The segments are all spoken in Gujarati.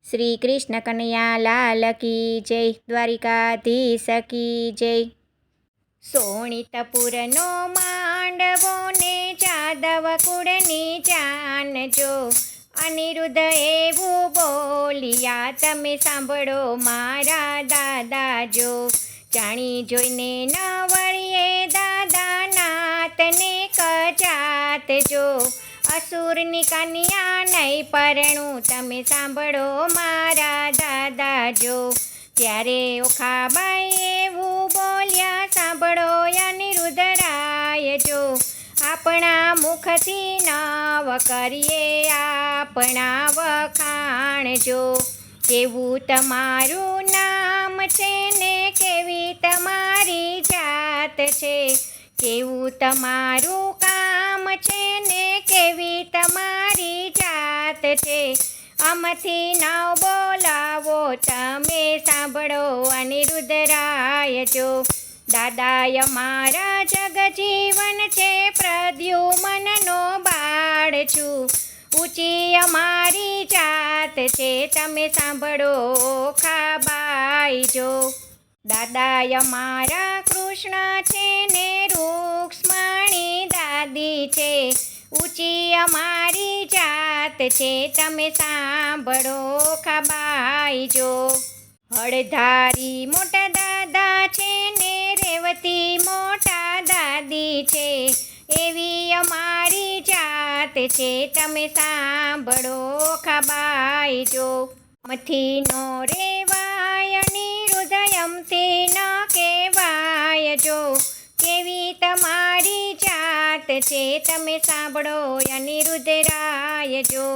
શ્રી કૃષ્ણ કનૈયા લાલ કી જય, દ્વારિકાધીશ કી જય. સોણિતપુરનો માંડવો ને જાદવ કુળની જાન જો, અનિરુદ્ધ એવું બોલ્યા તમે સાંભળો મારા દાદા જો. જાણી જોઈને ન વળીએ દાદા નાતને કજાત જો, અસુરની કન્યા નહીં પરણું તમે સાંભળો મારા દાદા જો. ત્યારે ઓખાબાઈ એવું બોલ્યા સાંભળો અનિરુદ્ધરાય જો, આપણા મુખથી નવ કરીએ આપણા વખાણ જો. કેવું તમારું નામ છે ને કેવી તમારી જાત છે, કેવું તમારું કામ છે ને કેવી તમારી જાત છે, આમાંથી નવ બોલાવો તમે સાંભળો અનિરુદ્ધરાય જો. દાદાય મારા જગજીવન છે પ્રદ્યુમનનો બાળ છું, ઊંચી અમારી જાત છે તમે સાંભળો ઓખાબાઈ જો. દાદાય મારા કૃષ્ણ છે ને રૂક્ષ્મણી દાદી છે, ઊંચી અમારી જાત છે તમે સાંભળો ઓખાબાઈ જો. હળધારી મોટા દાદા છે ને રેવતી મોટા દાદી છે, એવી અમારી જાત છે તમે સાંભળો ઓખાબાઈ જો. મથી નો રેવાય અનિરુદ્ધયમથી ન કહેવાય જો, કેવી તમારી જાત છે તમે સાંભળો અનિરુદ્ધરાય જો.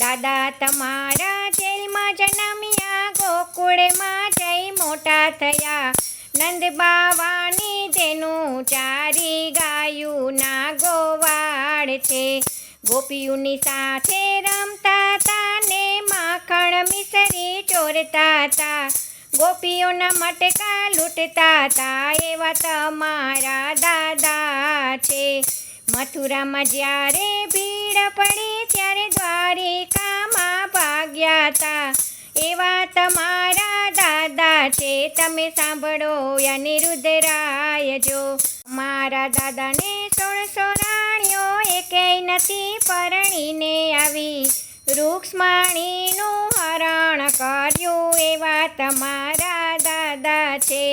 દાદા તમારા જેલમાં જન્મ્યા ગોકુળમાં જઈ મોટા થયા, નંદ બાવાની તેનું ચારી ગાયું ના ગોવાળ છે, ગોપીઓની સાથે રમતા તા ને માખણ મિસરી ચોરતા તા, ગોપીઓના મટકા લૂંટતા તા એવા તમારા દાદા છે. મથુરામાં જ્યારે ભીડ પડી ત્યારે દ્વારિકામાં ભાગ્યા તા, એવા તમારા દાદા છે તમે સાંભળો અનિરુદ્ધરાય જો. મારા દાદાને 16 રાણીઓ એકેય નથી પરણીને આવી, રૂક્ષ્મણીનું હરણ કર્યું એવા તમારા દાદા છે.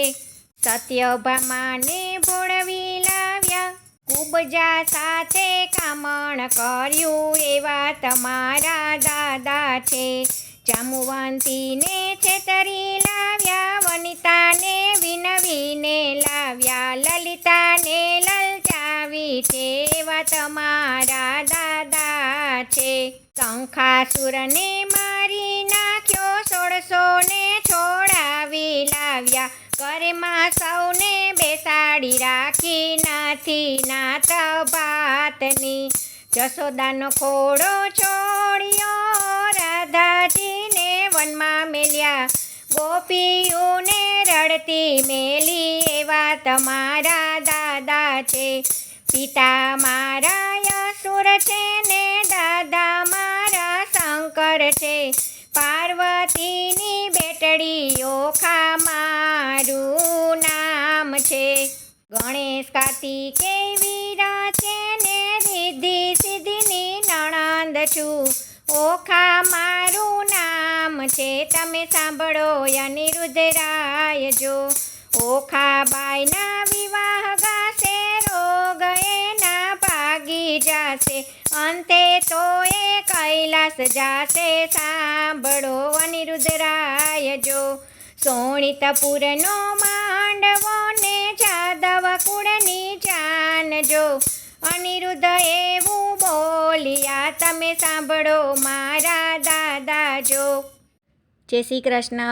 સત્યભામાને ભોળવી લાવ્યા, કુબજા સાથે કામણ કર્યું એવા તમારા દાદા છે. જાંબુવંતીને છેતરી લાવ્યા, વનિતાને વિનવીને લાવ્યા, લલિતાને લલચાવી છે એવા તમારા દાદા છે. શંખાસુરને મારી નાખ્યો, 16 ને છોડાવી લાવ્યા, ઘરમાં સૌને બેસાડી રાખી નથી નાત ભાતની, જશોદાનો ખોડો છોડ્યો રાધાજીને વનમાં મેલ્યા, ગોપીઓને રડતી મેલી એવા તમારા દાદા છે. પિતા મારા અસુર છે ને દાદા મારા શંકર છે, પાર્વતીની બેટડી ઓખા મારું નામ છે. ગણેશ કાર્તિકે વીરા છે ને રિદ્ધિ સિદ્ધિની નણંદ છું, ઓખા મારું નામ છે તમે સાંભળો અનિરુદ્ધરાય જો. ઓખાબાઈના વિવાહ ગાશે, રોગ એના ભાગી જાશે, અંતે તો એ કૈલાસ જાશે સાંભળો અનિરુદ્ધરાય જો. સોણિતપુરનો માંડવો ને જાદવ કુળની જાન જો, અનિરુદ્ધ એવું બોલ્યા તમે સાંભળો મારા દાદા જો. જય શ્રી કૃષ્ણ.